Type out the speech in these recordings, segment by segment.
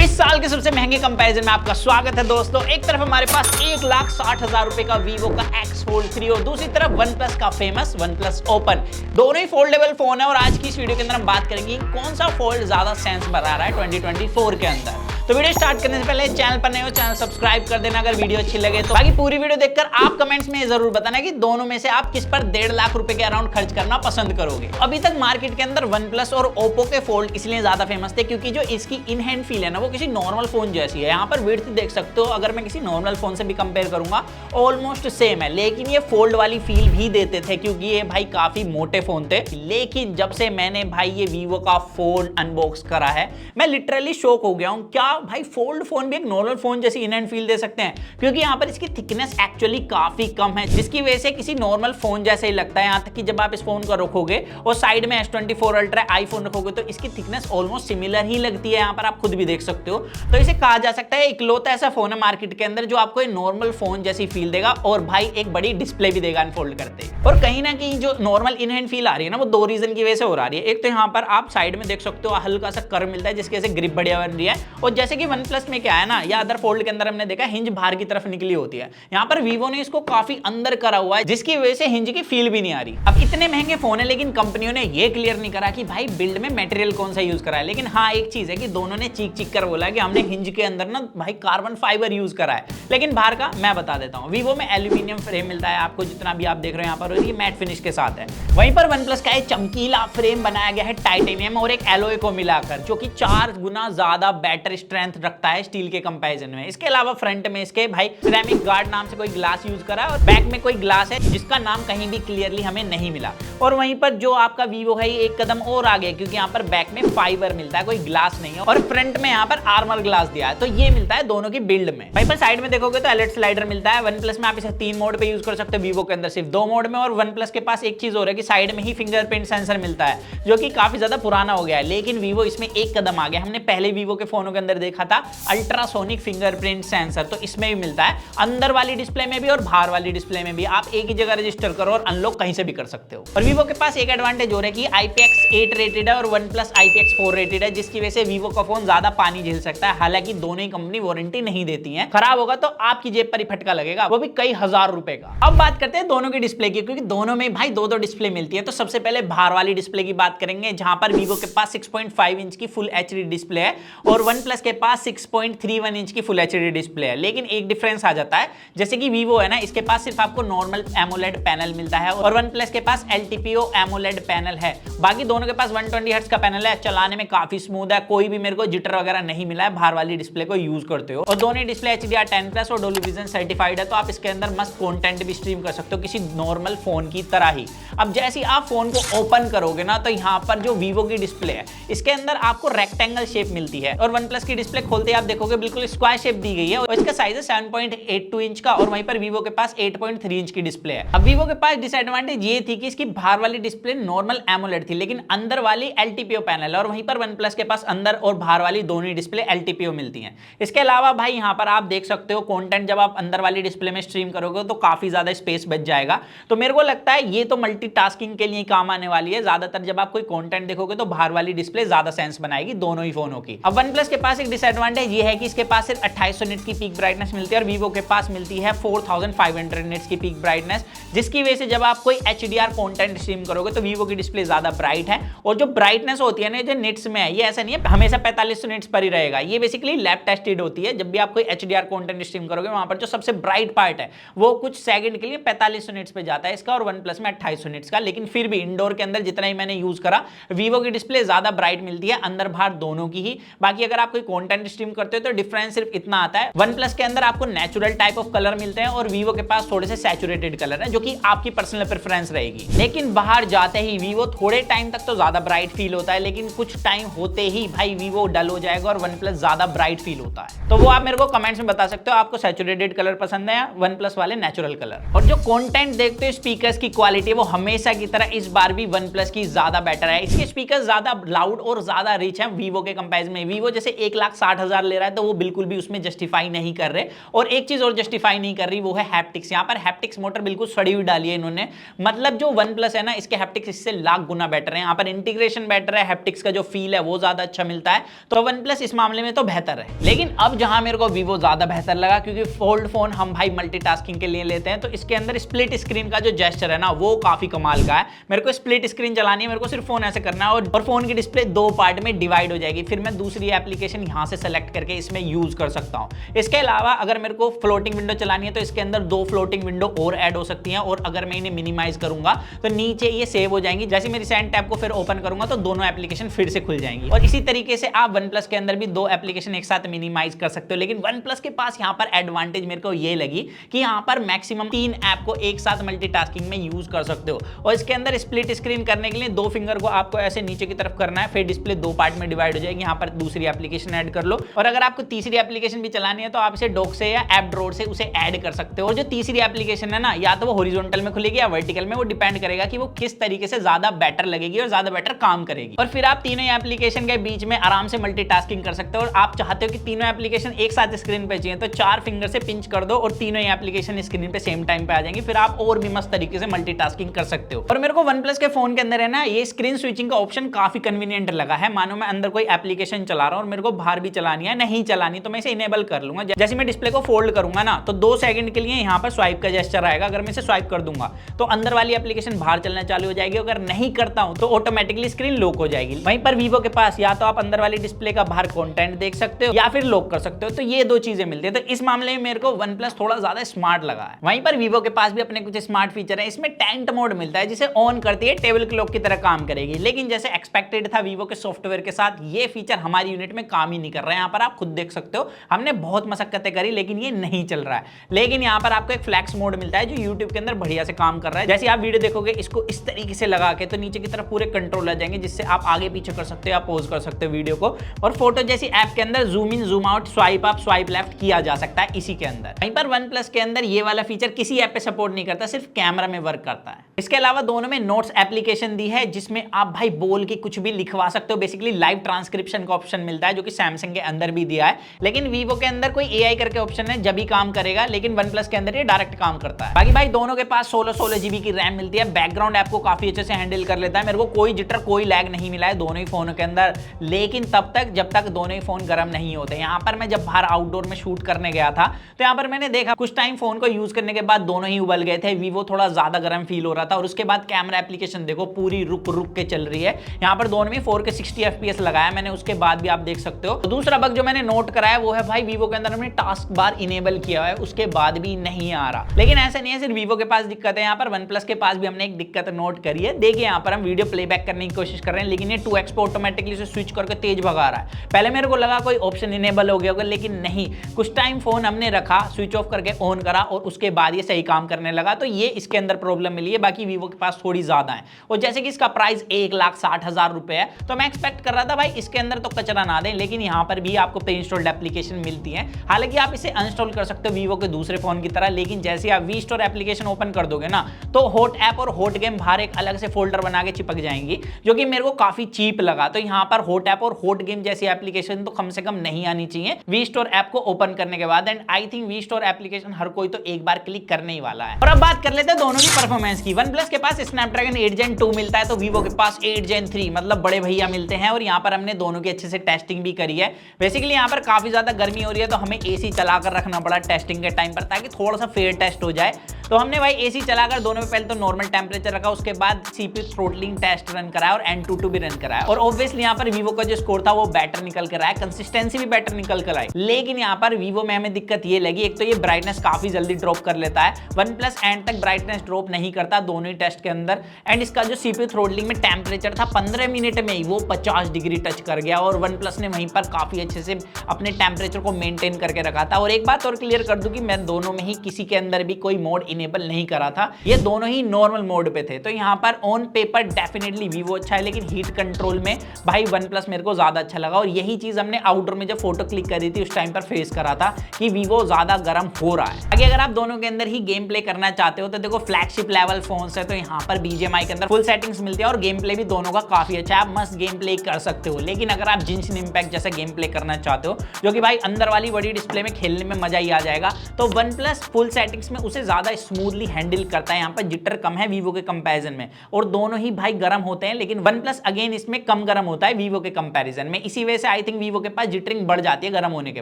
इस साल के सबसे महंगे कंपैरिजन में आपका स्वागत है दोस्तों। एक तरफ हमारे पास 1,60,000 रुपए का वीवो का X Fold 3 और दूसरी तरफ OnePlus का फेमस OnePlus Open। दोनों ही फोल्डेबल फोन है और आज की इस वीडियो के अंदर हम बात करेंगे कौन सा फोल्ड ज्यादा सेंस बना रहा है 2024 के अंदर। तो वीडियो स्टार्ट करने से पहले चैनल पर नए हो चैनल सब्सक्राइब कर देना अगर वीडियो अच्छी लगे तो। बाकी पूरी वीडियो देखकर आप कमेंट्स में जरूर बताना कि दोनों में से आप किस पर 1.5 लाख रुपए के अराउंड खर्च करना पसंद करोगे। अभी तक मार्केट के अंदर OnePlus और Oppo के फोल्ड इसलिए ज्यादा फेमस थे क्योंकि जो इसकी इन हैंड फील है ना वो किसी नॉर्मल फोन जैसी है। यहाँ पर विड्थ देख सकते हो, अगर मैं किसी नॉर्मल फोन से भी कंपेयर करूंगा ऑलमोस्ट सेम है, लेकिन ये फोल्ड वाली फील भी देते थे क्योंकि ये भाई काफी मोटे फोन थे। लेकिन जब से मैंने भाई ये वीवो का फोल्ड अनबॉक्स करा है मैं लिटरली शॉक हो गया हूँ। क्या भाई फोल्ड फोन भी एक नॉर्मल फोन जैसी इन हैंड फील दे सकते हैं, क्योंकि यहाँ पर इसकी थिकनेस एक्चुअली काफी कम है जिसकी वजह से किसी नॉर्मल फोन जैसे ही लगता है। यहाँ तक कि जब आप इस फोन को रखोगे और साइड में S24 अल्ट्रा आईफोन रखोगे तो इसकी थिकनेस ऑलमोस्ट सिमिलर ही लगती है। यहाँ पर आप खुद भी देख सकते हो। तो इसे कहा जा सकता है इकलौता ऐसा फोन है मार्केट के अंदर जो आपको एक नॉर्मल फोन जैसी फील देगा और भाई एक बड़ी डिस्प्ले भी देगा अनफोल्ड करते। और कहीं ना कहीं जो नॉर्मल इन हैंड फील आ रही है ना वो दो रीजन की वजह से हो रही है। एक तो यहाँ पर आप साइड में देख सकते हो हल्का सा कर्व मिलता है जिसकी वजह से ग्रिप बढ़िया बन रही है। और जैसे कि OnePlus में क्या है ना या अदर फोल्ड के अंदर हमने देखा हिंज बाहर की तरफ निकली होती है, यहाँ पर वीवो ने इसको काफी अंदर करा हुआ है जिसकी वजह से हिंज की फील भी नहीं आ रही। अब इतने महंगे फोन है लेकिन कंपनियों ने ये क्लियर नहीं करा कि भाई बिल्ड में मटेरियल कौन सा यूज करा है। लेकिन हाँ एक चीज है कि दोनों ने चीख चीख कर बोला कि हमने हिंज के अंदर ना भाई कार्बन फाइबर यूज करा है, लेकिन बाहर का मैं बता देता हूँ। वीवो में एल्यूमिनियम फ्रेम मिलता है आपको, जितना भी आप देख रहे हो यहाँ पर ये मैट फिनिश के साथ है। वहीं पर OnePlus का एक चमकीला फ्रेम बनाया गया है टाइटेनियम और एक एलॉय को मिलाकर, जो कि 4 गुना ज्यादा बेटर स्ट्रेंथ रखता है स्टील के कंपैरिजन में। इसके अलावा फ्रंट में इसके भाई सिरेमिक गार्ड नाम से कोई ग्लास यूज करा है और बैक में कोई ग्लास है जिसका नाम कहीं भी क्लियरली हमें नहीं मिला। और वहीं पर जो आपका वीवो है ये एक कदम और आगे क्योंकि यहाँ पर बैक में फाइबर मिलता है, कोई ग्लास नहीं है, और फ्रंट में यहाँ पर आर्मर ग्लास दिया है। तो ये मिलता है दोनों की बिल्ड में। वहीं पर साइड में देखोगे तो एलईडी स्लाइडर मिलता है। OnePlus में आप इसे 3 मोड पे यूज कर सकते हो, वीवो के अंदर सिर्फ 2 मोड में। और OnePlus के पास एक चीज और है कि साइड में ही फिंगरप्रिंट सेंसर मिलता है जो कि काफी ज्यादा पुराना हो गया है, लेकिन वीवो इसमें एक कदम आ गया। हमने पहले वीवो के फोनों के अंदर देखा था अल्ट्रासोनिक फिंगरप्रिंट सेंसर, तो इसमें भी मिलता है अंदर वाली डिस्प्ले में भी और बाहर वाली डिस्प्ले में भी। आप एक ही जगह रजिस्टर करो और अनलॉक कहीं से भी कर सकते हो। और वीवो के पास एक एडवांटेज और है कि IPX8 रेटेड है और OnePlus IPX4 रेटेड है, जिसकी वजह से वीवो का फोन ज्यादा पानी झेल सकता है। हालांकि दोनों ही कंपनी वारंटी नहीं देती है, खराब होगा तो आपकी जेब पर ही फटका लगेगा, वो भी कई हजार रुपए का। अब बात करते हैं दोनों की डिस्प्ले की, क्योंकि दोनों में भाई दो डिस्प्ले मिलती है। तो सबसे पहले बाहर वाली डिस्प्ले की बात करेंगे, जहां पर वीवो के पास 6.5 इंच की फुल HD डिस्प्ले है और OnePlus के पास 6.31 इंच की फुल HD डिस्प्ले है। लेकिन एक डिफरेंस आ जाता है, जैसे कि वीवो है ना इसके पास सिर्फ आपको नॉर्मल एमोलेड पैनल मिलता है और OnePlus के पास LTPO एमोलेड पैनल है। बाकी दोनों के पास 120 हर्ट्ज का पैनल है, चलाने में काफी स्मूथ है, कोई भी मेरे को जिटर वगैरह नहीं मिला है बाहर वाली डिस्प्ले को यूज करते हो। और दोनों डिस्प्ले HDR10+ और डोल्बी विजन सर्टिफाइड है, तो आप इसके अंदर मस्त कंटेंट भी स्ट्रीम कर सकते हो किसी नॉर्मल फोन की तरह ही। अब जैसे ही आप फोन को ओपन करोगे ना तो यहाँ पर जो वीवो की डिस्प्ले है इसके अंदर आपको रेक्टेंगल शेप मिलती है और OnePlus की डिस्प्ले खोलते ही आप देखोगे बिल्कुल स्क्वायर शेप दी गई है और इसका साइज है 7.82 इंच का और वहीं पर वीवो के पास 8.3 इंच की डिस्प्ले है। अब वीवो के पास डिसएडवांटेज ये थी कि इसकी बाहर वाली डिस्प्ले नॉर्मल एमोलेड थी, लेकिन अंदर वाली LTPO पैनल है और वहीं पर OnePlus के पास अंदर और बाहर वाली दोनों डिस्प्ले LTPO मिलती हैं। इसके अलावा भाई यहाँ पर आप देख सकते हो कंटेंट जब आप अंदर वाली डिस्प्ले में स्ट्रीम करोगे तो काफी ज्यादा स्पेस बच जाएगा। तो मेरे को लगता है ये तो मल्टीटास्किंग के लिए काम आने वाली है। ज्यादातर जब आप कोई कंटेंट देखोगे तो बाहर वाली डिस्प्ले ज्यादा सेंस बनाएगी दोनों ही फोनों की। अब OnePlus के पास एक डिसएडवांटेज ये है कि इसके पास सिर्फ 2800 निट्स की पीक ब्राइटनेस मिलती है और वीवो के पास मिलती है 4500 निट्स की पीक ब्राइटनेस, जिसकी वजह से जब आप कोई HDR कंटेंट स्ट्रीम करोगे तो वीवो की डिस्प्ले ज्यादा ब्राइट है। और जो ब्राइटनेस होती है ना जो निट्स में है, ये ऐसा नहीं है हमेशा 4500 निट्स पर ही रहेगा। ये बेसिकली लैब टेस्टेड होती है। जब भी आप कोई HDR कंटेंट स्ट्रीम करोगे वहां पर जो सबसे ब्राइट पार्ट है वो कुछ सेकंड के लिए 4500 निट्स पे जाता है इसका और OnePlus में 2800 निट्स का। लेकिन फिर भी इंडोर के अंदर जितना ही मैंने यूज करा वीवो की डिस्प्ले ज्यादा ब्राइट मिलती है, अंदर बाहर दोनों की ही। बाकी अगर आप कोई कंटेंट स्ट्रीम करते हो तो डिफरेंस सिर्फ इतना आता है, OnePlus के अंदर आपको नेचुरल टाइप ऑफ कलर मिलते हैं और वीवो के पास थोड़े से सैचुरेटेड कलर है जो कि आपकी पर्सनल प्रेफरेंस रहेगी। लेकिन बाहर जाते ही वीवो थोड़े टाइम तक तो ज्यादा ब्राइट फील होता है, लेकिन कुछ टाइम होते ही भाई वीवो डल हो जाएगा और OnePlus ज्यादा ब्राइट फील होता है। तो वो आप मेरे को कमेंट्स में बता सकते हो आपको सैचुरेटेड कलर पसंद है या OnePlus वाले नेचुरल कलर। और जो कंटेंट देखते हो स्पीकर्स की क्वालिटी वो हमेशा की तरह इस बार भी OnePlus की ज्यादा बेटर है। इसके स्पीकर ज्यादा लाउड और ज्यादा रिच है वीवो के कंपैरिजन में। वीवो जैसे 1,60,000 ले रहा है तो वो बिल्कुल भी उसमें जस्टिफाई नहीं कर रहे। और एक चीज और जस्टिफाई नहीं कर रही, वो है हैप्टिक्स। यहाँ पर हैप्टिक्स मोटर बिल्कुल सड़ी हुई डाली है इन्होंने। मतलब जो वन प्लस है ना, इसके हैप्टिक्स इससे लाख गुना बेटर है। यहाँ पर इंटीग्रेशन बेटर है, हैप्टिक्स का जो फील है वो ज्यादा अच्छा मिलता है, तो वन प्लस इस मामले में तो बेहतर है। लेकिन अब जहां मेरे को वीवो ज्यादा बेहतर लगा, क्योंकि फोल्ड फोन हम भाई मल्टीटास्किंग के लिए लेते हैं, तो इसके अंदर स्प्लिट स्क्रीन का जो जेस्चर है ना, वो काफी कमाल का है। मेरे को स्प्लिट स्क्रीन चलानी है, मेरे को सिर्फ फोन ऐसे करना है और फोन की डिस्प्ले दो पार्ट में डिवाइड हो जाएगी। फिर मैं दूसरी एप्लीकेशन यहां से सेलेक्ट करके इसमें यूज कर सकता हूं। इसके अलावा अगर मेरे को फ्लोटिंग विंडो चलानी है तो इसके अंदर दो फ्लोटिंग विंडो और ऐड हो सकती हैं, और अगर मैं इन्हें मिनिमाइज करूंगा तो नीचे ये सेव हो जाएंगी। जैसे मैं रिसेंट टैब को फिर ओपन करूंगा तो दोनों एप्लीकेशन फिर से खुल जाएंगी। और इसी तरीके से आप वन प्लस के अंदर भी दो एप्लीकेशन एक साथ मिनिमाइज कर सकते हो। लेकिन वन प्लस के पास यहां पर एडवांटेज मेरे को ये लगी कि यहां पर मैक्सिमम 3 ऐप को एक साथ मल्टीटास्किंग में यूज कर सकते हो। और इसके अंदर स्प्लिट स्क्रीन करने के लिए दो फिंगर को आपको ऐसे नीचे की तरफ करना है, फिर डिस्प्ले दो पार्ट में डिवाइड हो जाएगी। यहां पर दूसरी एप्लीकेशन ऐड कर लो, और अगर आपको तीसरी एप्लीकेशन भी चलानी है तो आप इसे डॉक से या ऐप ड्रॉअर से उसे ऐड कर सकते हो। और जो तीसरी एप्लीकेशन है ना, या तो वो हॉरिजॉन्टल में खुलेगी या वर्टिकल में, वो डिपेंड करेगा कि वो किस तरीके से ज्यादा बेटर लगेगी और ज्यादा बेटर काम करेगी। और फिर आप तीनों एप्लीकेशन के बीच में आराम से मल्टीटास्किंग कर सकते हो। और आप चाहते हो कि तीनों एप्लीकेशन एक साथ स्क्रीन पे चाहिए तो 4 फिंगर से पिंच कर दो और तीनों एप्लीकेशन स्क्रीन पे सेम टाइम पे आ जाएंगी। फिर आप और भी मस्त तरीके से मल्टीटास्किंग कर सकते हो। और मेरे को वन प्लस के फोन के अंदर है ना, ये स्क्रीन स्विचिंग का ऑप्शन काफी कन्वीनियंट लगा है। मानो मैं अंदर कोई एप्लीकेशन चला रहा हूं और मेरे को बाहर भी चलानी है, नहीं चलानी तो मैं इसे इनेबल कर लूंगा। जैसे मैं डिस्प्ले को फोल्ड करूंगा ना, तो 2 सेकंड के लिए यहां पर स्वाइप का जेस्चर आएगा। अगर मैं इसे स्वाइप कर दूंगा तो अंदर वाली एप्लीकेशन बाहर चलना चालू हो जाएगी। अगर नहीं करता हूं तो ऑटोमेटिकली स्क्रीन लॉक हो जाएगी। वहीं पर वीवो के पास या तो आप अंदर वाली डिस्प्ले का बाहर कंटेंट देख सकते हो या फिर लॉक कर सकते हो। तो ये दो चीजें मिलती है। तो इस मामले में मेरे को वन प्लस थोड़ा ज्यादा स्मार्ट लगा है। वहीं पर वीवो के पास भी अपने कुछ स्मार्ट फीचर है। इसमें टेंट मोड मिलता है, जिसे ऑन करती है टेबल क्लॉक की तरह काम करेगी। लेकिन जैसे एक्सपेक्टेड था वीवो के सॉफ्टवेयर के साथ, ये फीचर हमारी यूनिट में काम ही नहीं कर रहा है। यहाँ पर आप खुद देख सकते हो, हमने बहुत मशक्कतें करी लेकिन ये नहीं चल रहा है। लेकिन यहाँ पर आपको एक फ्लैक्स मोड मिलता है जो यूट्यूब के अंदर बढ़िया से काम कर रहा है। जैसे आप वीडियो देखोगे इसको इस तरीके से लगा के, तो नीचे की तरफ पूरे कंट्रोल आ जाएंगे, जिससे आप आगे पीछे कर सकते हो, आप पॉज कर सकते हो वीडियो को। और फोटो जैसी ऐप के अंदर zoom in zoom out, swipe up swipe left किया जा सकता है इसी के अंदर। वहीं पर वन प्लस के अंदर ये वाला फीचर किसी ऐप पे सपोर्ट नहीं करता, सिर्फ कैमरा में वर्क करता है। इसके अलावा दोनों में नोट्स एप्लीकेशन दी है, जिसमें आप भाई बोल के कुछ भी लिखवा सकते हो। बेसिकली लाइव ट्रांसक्रिप्शन का ऑप्शन मिलता है, जो कि सैमसंग के अंदर भी दिया है। लेकिन वीवो के अंदर कोई एआई करके ऑप्शन है, जब भी काम करेगा। लेकिन वन प्लस के अंदर ये डायरेक्ट काम करता है। बाकी भाई दोनों के पास 16 जीबी की रैम मिलती है। बैकग्राउंड ऐप को काफी अच्छे से हैंडल कर लेता है। मेरे को कोई जिटर कोई लैग नहीं मिला है दोनों ही फोनों के अंदर, लेकिन तब तक जब तक दोनों ही फोन गर्म नहीं होते। यहाँ पर मैं जब बाहर आउटडोर में शूट करने गया था तो यहाँ पर मैंने देखा कुछ टाइम फोन को यूज करने के बाद दोनों ही उबल गए थे। वीवो थोड़ा ज्यादा गर्म फील हो रहा था। और उसके बाद कैमरा एप्लीकेशन देखो पूरी रुक रुक के चल रही है। यहाँ पर दोनों में 4K 60 FPS लगाया मैंने, उसके बाद भी आप देख सकते हो। तो दूसरा बग जो मैंने नोट कराया वो है भाई वीवो के अंदर हमने टास्क बार इनेबल किया है, उसके बाद भी नहीं आ रहा। लेकिन ऐसा नहीं है सिर्फ वीवो के पास दिक्कत है, यहाँ पर वन प्लस के पास भी हमने एक दिक्कत नोट करी है। देखिए यहाँ पर हम वीडियो प्लेबैक करने की कोशिश कर रहे हैं, लेकिन ये 2x पे ऑटोमेटिकली से स्विच करके तेज भगा रहा है। पहले मेरे को लगा कोई ऑप्शन इनेबल हो गया होगा, लेकिन नहीं। कुछ टाइम फोन हमने रखा, स्विच ऑफ करके ऑन करा और उसके बाद ये सही काम करने लगा। तो ये इसके अंदर प्रॉब्लम मिली है। बाकी वीवो के पास थोड़ी ज्यादा है। और जैसे कि इसका प्राइस 1,60,000 रुपए है, तो मैं एक्सपेक्ट कर रहा था भाई इसके अंदर तो कचरा ना दें। लेकिन यहाँ पर भी आपको प्री इंस्टॉल्ड एप्लीकेशन मिलती है। हालांकि आप इसे अनइंस्टॉल कर सकते हो वीवो के दूसरे फोन की तरह, लेकिन जैसे आप वी स्टोर एप्लीकेशन ओपन कर दोगे ना, तो हॉट ऐप और हॉट गेम बाहर एक अलग से फोल्डर बना के चिपक जाएंगी, जो कि मेरे को काफी चीप लगा। तो यहाँ पर हॉट ऐप और हॉट गेम जैसी एप्लीकेशन तो कम से कम नहीं आनी चाहिए वी स्टोर ऐप को ओपन करने के बाद। And I think V store application हर कोई तो एक बार क्लिक करने ही वाला है। और अब बात कर लेते हैं दोनों की परफॉर्मेंस की। वन प्लस के पास स्नैपड्रैगन 8 Gen 2 मिलता है, तो वीवो के पास 8 Gen 3, मतलब बड़े भैया मिलते हैं। और यहाँ पर हमने दोनों की अच्छे से टेस्टिंग भी करी है। बेसिकली यहाँ पर काफी ज्यादा गर्मी हो रही है, तो हमें एसी चलाकर रखना पड़ा टेस्टिंग के टाइम पर, ताकि थोड़ा सा फेयर टेस्ट हो जाए। तो हमने भाई एसी चलाकर दोनों में पहले तो नॉर्मल टेम्परेचर रखा, उसके बाद सीपीयू थ्रोटलिंग टेस्ट रन कराया और Antutu भी रन कराया। और ऑब्वियसली यहाँ पर वीवो का जो स्कोर था वो बेटर निकल कर आया, कंसिस्टेंसी भी बेटर निकल कर आई। लेकिन यहाँ पर वीवो में हमें दिक्कत ये लगी, एक तो ये ब्राइटनेस काफी जल्दी ड्रॉप कर लेता है। वन प्लस एंड तक ब्राइटनेस ड्रॉप नहीं करता दोनों ही टेस्ट के अंदर। एंड इसका जो सीपीयू थ्रोटलिंग में टेम्परेचर था 15 मिनट में ही वो 50 डिग्री टच कर गया। और वन प्लस ने वहीं पर काफी अच्छे से अपने टेम्परेचर को मेंटेन करके रखा था। और एक बात और क्लियर कर दूं कि मैं दोनों में ही किसी के अंदर भी कोई मोड इनेबल नहीं करा था, ये दोनों ही नॉर्मल मोड पे थे। तो यहाँ पर ऑन पेपर डेफिनेटली वीवो अच्छा है, लेकिन हीट कंट्रोल में भाई वन प्लस मेरे को ज्यादा अच्छा लगा। और यही चीज हमने आउटडोर में जब फोटो क्लिक करी थी उस टाइम पर फेस करा था कि वीवो ज्यादा गर्म हो रहा है। आगे अगर आप दोनों के अंदर ही गेम प्ले करना चाहते हो तो देखो फ्लैगशिप लेवल फोन्स है, तो यहाँ पर बीजीएमआई के अंदर फुल सेटिंग्स मिलती है और गेम प्ले भी दोनों का काफी अच्छा है, आप मस्त गेम प्ले कर सकते हो। लेकिन अगर आप जिंशन इंपैक्ट जैसा गेम प्ले करना चाहते हो जो कि भाई अंदर वाली बड़ी डिस्प्ले में खेलने में मजा ही आ जाएगा, तो वन प्लस फुल सेटिंग्स में उसे ज्यादा स्मूथली हैंडल करता है। यहाँ पर जिटर कम है वीवो के कंपैरिजन में, और दोनों ही भाई गर्म होते हैं, लेकिन वन प्लस अगेन इसमें कम गर्म होता है वीवो के कंपैरिजन में। इसी वजह से आई थिंक वीवो के पास जिटरिंग बढ़ जाती है गर्म होने के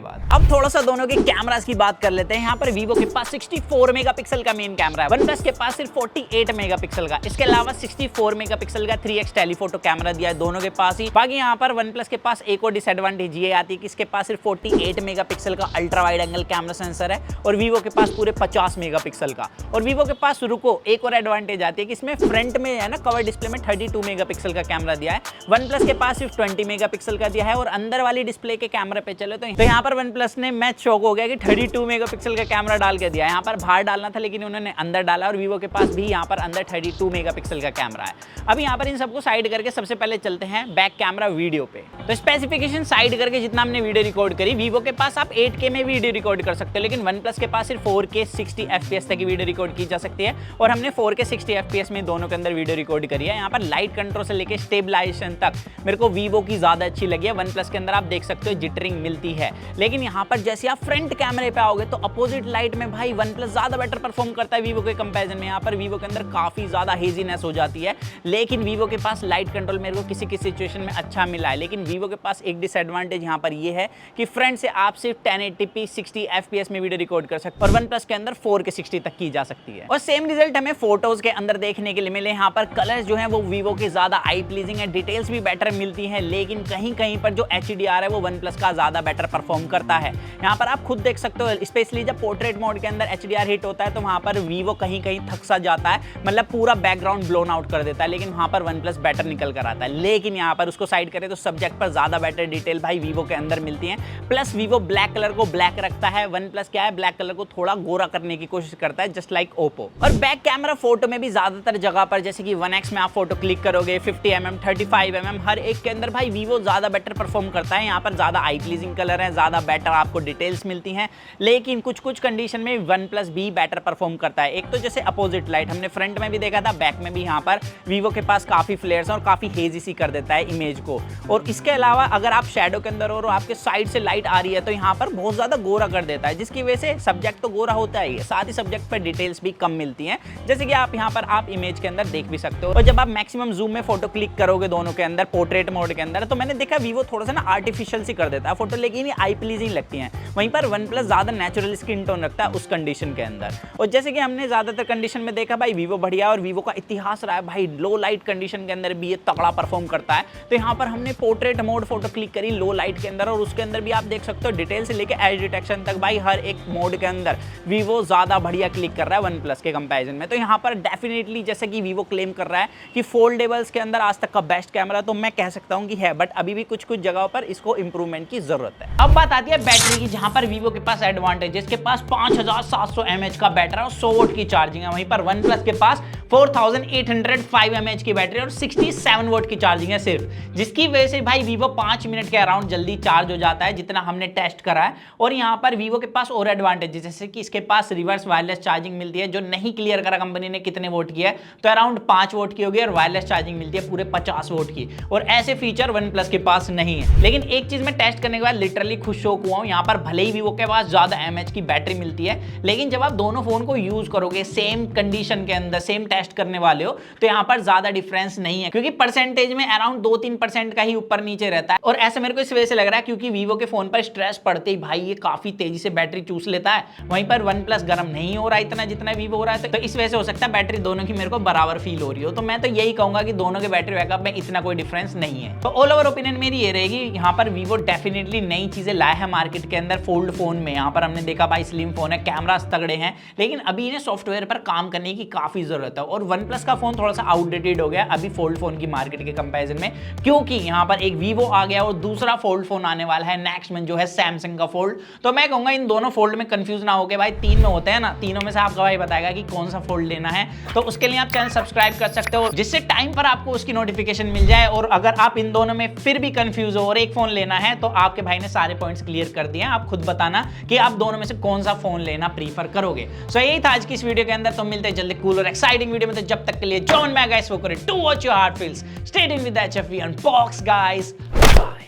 बाद। अब थोड़ा सा दोनों के कैमरास की बात कर लेते हैं। यहाँ पर वीवो के पास 64 मेगापिक्सल का मेन कैमरा है, वन प्लस के पास सिर्फ 48 मेगापिक्सल का। इसके अलावा 64 मेगापिक्सल का 3x टेलीफोटो कैमरा दिया है दोनों के पास ही। बाकी यहाँ पर वन प्लस के पास एक और डिसएडवांटेज ये आती है कि इसके पास सिर्फ 48 मेगापिक्सल का ultra wide angle camera sensor है और वीवो के पास पूरे 50 मेगापिक्सल का। और वीवो के पास रुको एक और एडवांटेज आती है कि इसमें फ्रंट में है ना कवर डिस्प्ले में 32 मेगापिक्सल का कैमरा दिया है, वन प्लस के पास सिर्फ 20 मेगापिक्सल का दिया है। और अंदर वाली डिस्प्ले के कैमरे पे चले तो यहाँ पर वन प्लस ने मैं शॉक हो गया कि 32 मेगापिक्सल का कैमरा डाल के दिया है। यहाँ पर बाहर डालना था लेकिन उन्होंने अंदर डाला, और वीवो के पास भी यहाँ पर अंदर 32 मेगापिक्सल का कैमरा है। अब यहाँ पर इन सबको साइड करके सबसे पहले चलते हैं बैक कैमरा वीडियो पे। तो स्पेसिफिकेशन साइड करके जितना हमने वीडियो रिकॉर्ड करी, वीवो के पास आप 8K में वीडियो रिकॉर्ड कर सकते हो, लेकिन वन प्लस के पास सिर्फ 4K 60 FPS तक की वीडियो रिकॉर्ड की जा सकती है। और हमने 4K 60 FPS में दोनों के अंदर वीडियो रिकॉर्ड करी है। यहाँ पर लाइट कंट्रोल से लेकर स्टेबलाइजेशन तक मेरे को वीवो की ज्यादा अच्छी लगी है। वन प्लस के अंदर आप देख सकते हो जिटरिंग मिलती है, लेकिन यहाँ पर जैसे आप फ्रंट कैमरे पे आओगे तो अपोजिट लाइट में भाई वन प्लस ज्यादा बेटर परफॉर्म करता है वीवो के कंपैरिजन में। यहाँ पर वीवो के अंदर काफी ज्यादा हेजीनेस हो जाती है, लेकिन वीवो के पास लाइट कंट्रोल मेरे को किसी किसी सिचुएशन में अच्छा मिला है। लेकिन वीवो के पास एक डिसएडवांटेज यहाँ पर ये है कि फ्रंट से आप सिर्फ 1080p 60 FPS में वीडियो रिकॉर्ड कर सकते हो, और वन प्लस के अंदर 4K 60 तक की जा सकती है। और सेम रिजल्ट हमें फोटोज के अंदर देखने के लिए मिले। यहाँ पर कलर्स जो है वो वीवो के ज्यादा आई प्लीजिंग है, डिटेल्स भी बेटर मिलती है, लेकिन कहीं कहीं पर जो HDR है वो वन प्लस का ज्यादा बेटर परफॉर्म करता है। यहाँ पर आप खुद देख सकते हो, स्पेशली जब पोर्ट्रेट मोड के अंदर HDR हिट होता है तो वहां पर वीवो कहीं कहीं थक सा जाता है, मतलब पूरा बैकग्राउंड ब्लोन आउट कर देता है, लेकिन वहां पर वन प्लस बेटर निकल कर आता है। लेकिन यहाँ पर उसको साइड करें तो सब्जेक्ट पर ज्यादा बेटर डिटेल भाई वीवो के अंदर मिलती है। प्लस वीवो ब्लैक कलर को ब्लैक रखता है, वन प्लस क्या है ब्लैक कलर को थोड़ा गोरा करने की कोशिश करता है, जस्ट लाइक ओप्पो। और बैक कैमरा फोटो में भी ज्यादातर जगह पर जैसे कि 1x में आप फोटो क्लिक करोगे, 50mm 35mm हर एक के अंदर भाई वीवो ज्यादा बेटर परफॉर्म करता है। यहाँ पर ज्यादा आई प्लीजिंग कलर है, ज्यादा बेटर आपको डिटेल्स मिलती हैं, लेकिन कुछ कुछ कंडीशन में वन प्लस भी बेटर परफॉर्म करता है। एक तो जैसे अपोजिट लाइट हमने फ्रंट में भी देखा था, बैक में भी यहाँ पर वीवो के पास काफी फ्लेयर्स और काफी हेजी सी कर देता है इमेज को। और इसके अलावा अगर आप शैडो के अंदर हो और आपके साइड से लाइट आ रही है तो यहाँ पर बहुत ज्यादा गोरा कर देता है, जिसकी वजह से सब्जेक्ट तो गोरा होता ही है, साथ ही सब्जेक्ट पर डिटेल्स भी कम मिलती हैं, जैसे कि आप यहाँ पर आप इमेज के अंदर देख भी सकते हो। और जब आप मैक्सिमम जूम में फोटो क्लिक करोगे दोनों के अंदर पोर्ट्रेट मोड के अंदर, तो मैंने देखा वीवो थोड़ा सा ना आर्टिफिशियल सी कर देता है फोटो, लेकिन ये आई प्लीजिंग लगती है। वहीं पर वन प्लस ज्यादा नेचुरल स्किन टोन रखता है उस कंडीशन के अंदर। और जैसे कि हमने ज्यादातर कंडीशन में देखा भाई वीवो बढ़िया, और वीवो का इतिहास रहा है भाई लो लाइट कंडीशन के अंदर भी ये तगड़ा परफॉर्म करता है। तो यहाँ पर हमने पोर्ट्रेट मोड फोटो क्लिक करी लो लाइट के अंदर, और उसके अंदर भी आप देख सकते हो डिटेल से लेके एज डिटेक्शन तक भाई हर एक मोड के अंदर वीवो ज्यादा बढ़िया क्लिक कर रहा है वन प्लस के कंपैरिजन में। तो यहाँ पर डेफिनेटली जैसे कि वीवो क्लेम कर रहा है कि फोल्डेबल्स के अंदर आज तक का बेस्ट कैमरा, तो मैं कह सकता हूँ कि है, बट अभी भी कुछ कुछ जगहों पर इसको इंप्रूवमेंट की जरूरत है। अब बात आती है बैटरी की, जहां पर वीवो के पास एडवांटेज, इसके पास 5700 mAh का बैटरी और 100 वोट की चार्जिंग है। वहीं पर वन प्लस के पास 4805 mAh की बैटरी और 67 वोट की चार्जिंग है सिर्फ, जिसकी वजह से भाई वीवो 5 मिनट के अराउंड जल्दी चार्ज हो जाता है, जितना हमने टेस्ट करा है। और यहाँ पर वीवो के पास और एडवांटेज, जैसे कि इसके पास रिवर्स वायरलेस चार्जिंग मिलती है, जो नहीं क्लियर करा कंपनी ने कितने वोट की है, तो अराउंड 5 वोट की होगी, और वायरलेस चार्जिंग मिलती है पूरे 50 वोट की, और ऐसे फीचर वन प्लस के पास नहीं है। लेकिन एक चीज मैं टेस्ट करने के बाद लिटरली खुश हुआ हूं, यहाँ पर भले ही वीवो के पास ज्यादा एमएच की बैटरी मिलती है, लेकिन जब आप दोनों फोन को यूज करोगे सेम कंडीशन के अंदर, सेम टेस्ट करने वाले हो, तो यहाँ पर ज्यादा डिफरेंस नहीं है, क्योंकि परसेंटेज में अराउंड 2-3% का ही ऊपर नीचे रहता है। और ऐसे मेरे को इस वजह से लग रहा है क्योंकि वीवो के फोन पर स्ट्रेस पड़ते ही भाई ये काफी तेजी से बैटरी चूस लेता है, वहीं पर वन प्लस गर्म नहीं हो रहा इतना जितना वीवो हो रहा है। तो इस वजह से हो सकता है बैटरी दोनों की मेरे को बराबर फील हो रही हो। तो मैं तो यही कहूंगा कि दोनों के बैटरी बैकअप में इतना कोई डिफरेंस नहीं है। तो ऑल ओवर ओपिनियन मेरी ये रहेगी, यहाँ पर वीवो डेफिनेटली नई चीजें लाया है मार्केट के अंदर फोल्ड फोन में। यहाँ पर हमने देखा भाई स्लिम फोन है, कैमरास तगड़े हैं, लेकिन अभी इन्हें सॉफ्टवेयर पर काम करने की काफी जरूरत है। और वन प्लस का फोन थोड़ा सा आउटडेटेड हो गया अभी फोल्ड फोन की मार्केट के कंपैरिजन में, क्योंकि यहाँ पर एक वीवो आ गया और दूसरा फोल्ड फोन आने वाला है नेक्स्ट में, जो है सैमसंग का फोल्ड। तो मैं कहूंगा इन दोनों फोल्ड में कंफ्यूज ना हो के भाई, तीन में होते हैं ना, तीनों में से सीधा आपका भाई बताएगा कि कौन सा फोल्ड लेना है। तो उसके लिए आप चैनल सब्सक्राइब कर सकते हो, जिससे टाइम पर आपको उसकी नोटिफिकेशन मिल जाए। और अगर आप इन दोनों में फिर भी कंफ्यूज हो और एक फोन लेना है, तो आपके भाई ने सारे पॉइंट्स क्लियर कर दिए हैं। आप खुद बताना कि आप दोनों में से कौन सा फोन लेना प्रीफर करोगे। सो यही था आज की इस वीडियो के अंदर। तो मिलते हैं जल्दी कूल और एक्साइटिंग वीडियो में। तो जब तक के लिए जॉन मैं गाइस वो करें to watch your heart feels, stay in with HFV unbox guys, bye.